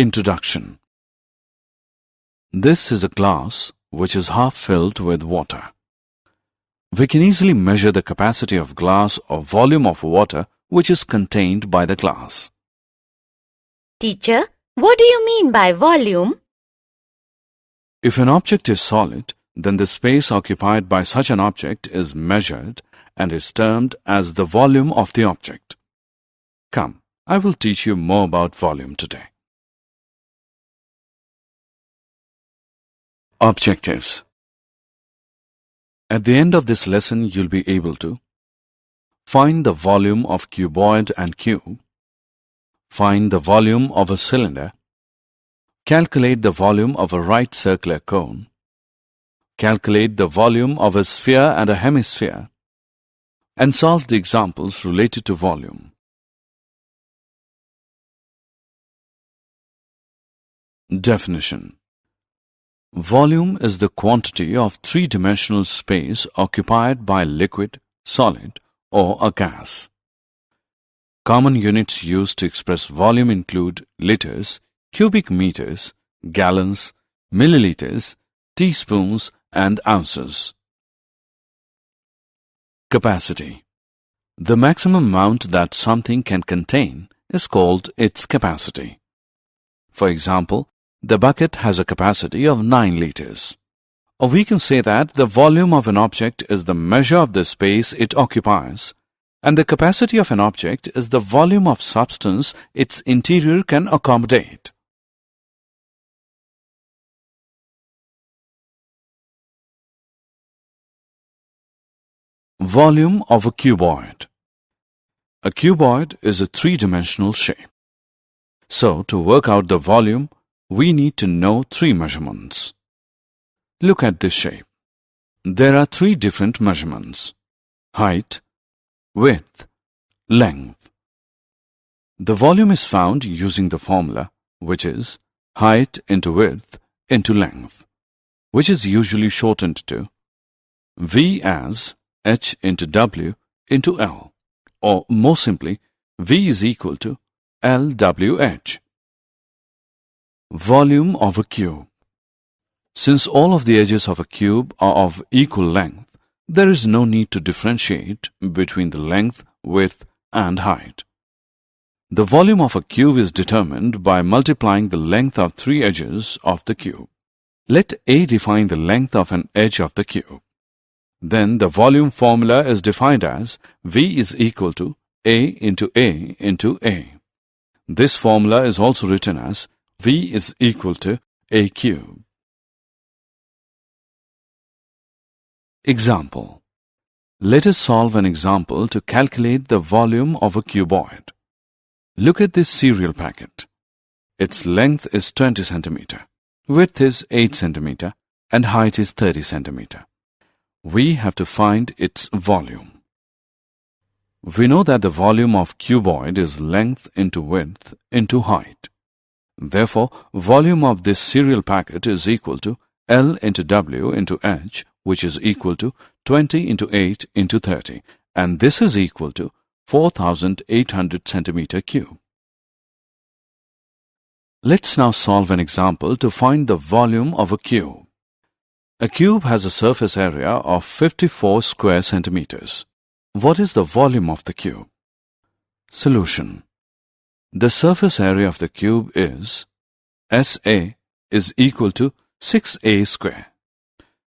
Introduction. This is a glass which is half filled with water. We can easily measure the capacity of glass or volume of water which is contained by the glass. Teacher, what do you mean by volume? If an object is solid, then the space occupied by such an object is measured and is termed as the volume of the object. Come, I will teach you more about volume today. Objectives. At the end of this lesson, you'll be able to find the volume of cuboid and cube, find the volume of a cylinder, calculate the volume of a right circular cone, calculate the volume of a sphere and a hemisphere, and solve the examples related to volume. Definition. Volume is the quantity of three-dimensional space occupied by liquid, solid, or a gas. Common units used to express volume include liters, cubic meters, gallons, milliliters, teaspoons, and ounces. Capacity. The maximum amount that something can contain is called its capacity. For example, the bucket has a capacity of 9 liters. Or we can say that the volume of an object is the measure of the space it occupies, and the capacity of an object is the volume of substance its interior can accommodate. Volume of a cuboid. A cuboid is a three-dimensional shape. So, to work out the volume, we need to know three measurements. Look at this shape. There are three different measurements: height, width, length. The volume is found using the formula, which is height into width into length, which is usually shortened to V as h into w into L, or more simply, V is equal to LWH. Volume of a cube. Since all of the edges of a cube are of equal length, there is no need to differentiate between the length, width, and height. The volume of a cube is determined by multiplying the length of three edges of the cube. Let A define the length of an edge of the cube. Then the volume formula is defined as V is equal to A into A into A. This formula is also written as V is equal to A cube. Example. Let us solve an example to calculate the volume of a cuboid. Look at this cereal packet. Its length is 20 cm, width is 8 cm, and height is 30 cm. We have to find its volume. We know that the volume of cuboid is length into width into height. Therefore, volume of this cereal packet is equal to L into W into H, which is equal to 20 into 8 into 30, and this is equal to 4,800 centimeter cube. Let's now solve an example to find the volume of a cube. A cube has a surface area of 54 square centimeters. What is the volume of the cube? Solution. The surface area of the cube is SA is equal to 6A square.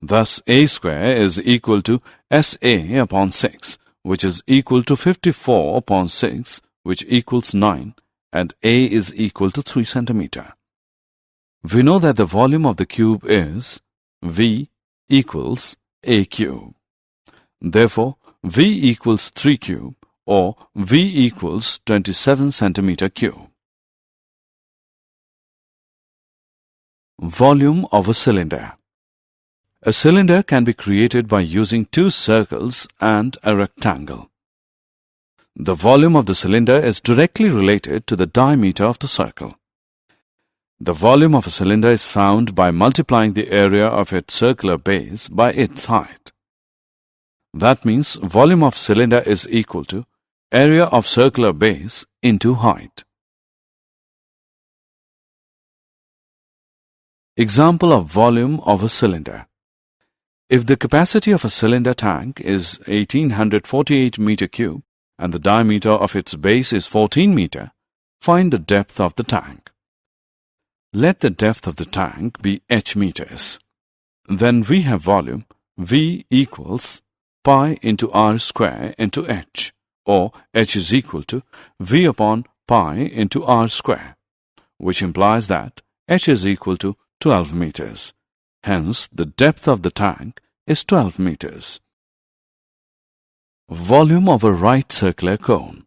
Thus, A square is equal to SA upon 6, which is equal to 54 upon 6, which equals 9, and A is equal to 3 centimeter. We know that the volume of the cube is V equals A cube. Therefore, V equals 3 cube, or V equals 27 centimeter cube. Volume of a cylinder. A cylinder can be created by using two circles and a rectangle. The volume of the cylinder is directly related to the diameter of the circle. The volume of a cylinder is found by multiplying the area of its circular base by its height. That means volume of cylinder is equal to area of circular base into height. Example of volume of a cylinder. If the capacity of a cylinder tank is 1848 meter cube and the diameter of its base is 14 meter, find the depth of the tank. Let the depth of the tank be h meters. Then we have volume V equals pi into r square into h, or h is equal to V upon pi into r square, which implies that h is equal to 12 meters. Hence, the depth of the tank is 12 meters. Volume of a right circular cone.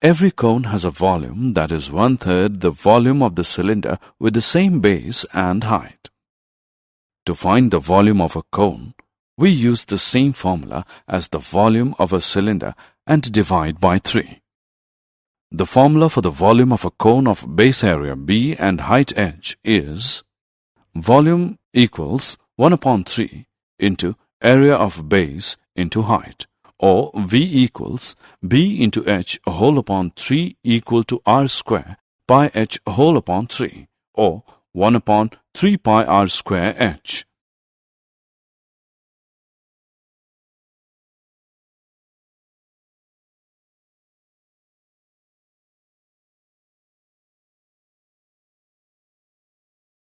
Every cone has a volume that is 1/3 the volume of the cylinder with the same base and height. To find the volume of a cone, we use the same formula as the volume of a cylinder and divide by 3. The formula for the volume of a cone of base area B and height h is volume equals 1/3 into area of base into height, or V equals B into h whole upon 3 equal to r square pi h whole upon 3, or 1/3 pi r square h.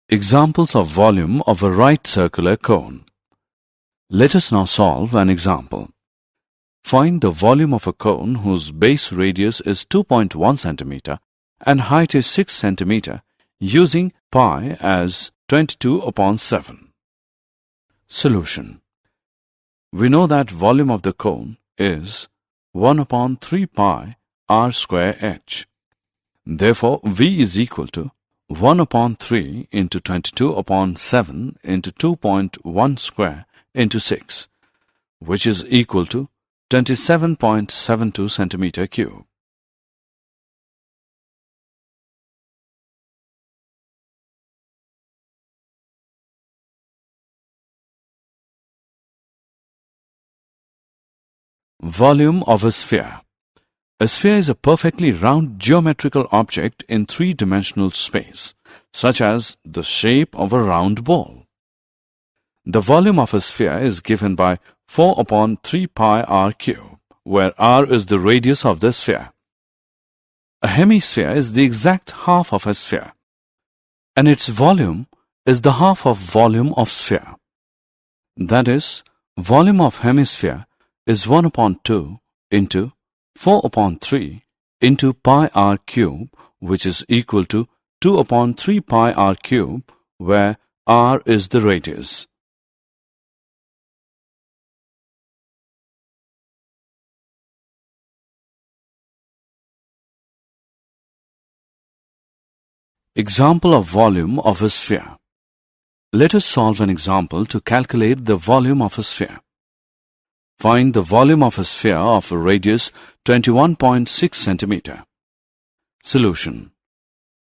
Examples of volume of a right circular cone. Let us now solve an example. Find the volume of a cone whose base radius is 2.1 centimeter and height is 6 centimeter using pi as 22/7. Solution. We know that volume of the cone is 1/3 pi r square h. Therefore, V is equal to 1/3 into 22/7 into 2.1 square into 6, which is equal to 27.72 centimeter cube. Volume of a sphere. A sphere is a perfectly round geometrical object in three-dimensional space, such as the shape of a round ball. The volume of a sphere is given by 4/3 pi r cube, where r is the radius of the sphere. A hemisphere is the exact half of a sphere, and its volume is the half of volume of sphere. That is, volume of hemisphere is 1/2 into 4/3 into pi r cube, which is equal to 2/3 pi r cube, where r is the radius. Example of volume of a sphere. Let us solve an example to calculate the volume of a sphere. Find the volume of a sphere of a radius 21.6 centimeter. Solution.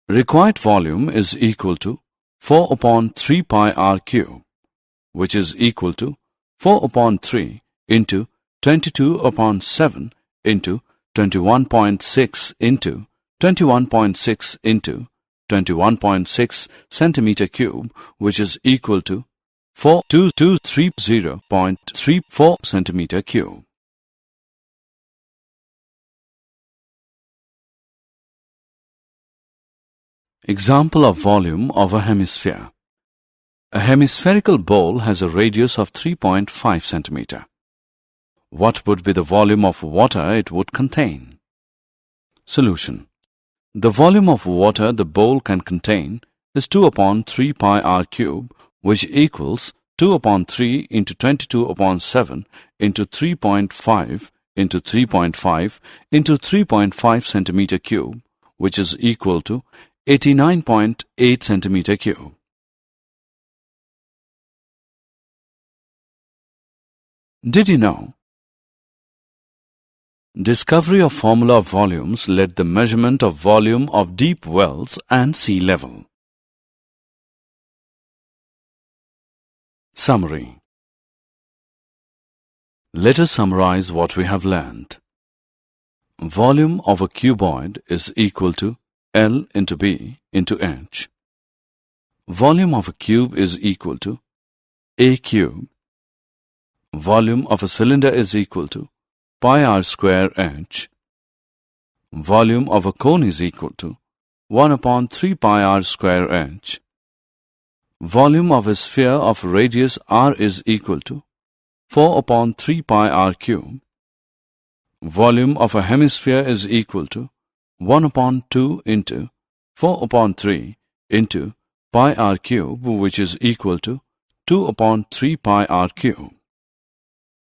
Required volume is equal to 4/3 pi r cube, which is equal to 4/3 into 22/7 into 21.6 into 21.6 into 21.6 centimeter cube, which is equal to 42230.34 centimeter cube. Example of volume of a hemisphere. A hemispherical bowl has a radius of 3.5 centimeter. What would be the volume of water it would contain? Solution. The volume of water the bowl can contain is 2/3 pi r cube, which equals 2/3 into 22/7 into 3.5 into 3.5 into 3.5 centimeter cube, which is equal to 89.8 centimeter cube. Did you know? Discovery of formula of volumes led the measurement of volume of deep wells and sea level. Summary. Let us summarize what we have learned. Volume of a cuboid is equal to L into B into H. Volume of a cube is equal to a cube. Volume of a cylinder is equal to pi r square h. Volume of a cone is equal to 1 upon 3 pi r square h. Volume of a sphere of radius r is equal to 4 upon 3 pi r cube. Volume of a hemisphere is equal to 1 upon 2 into 4 upon 3 into pi r cube, which is equal to 2 upon 3 pi r cube.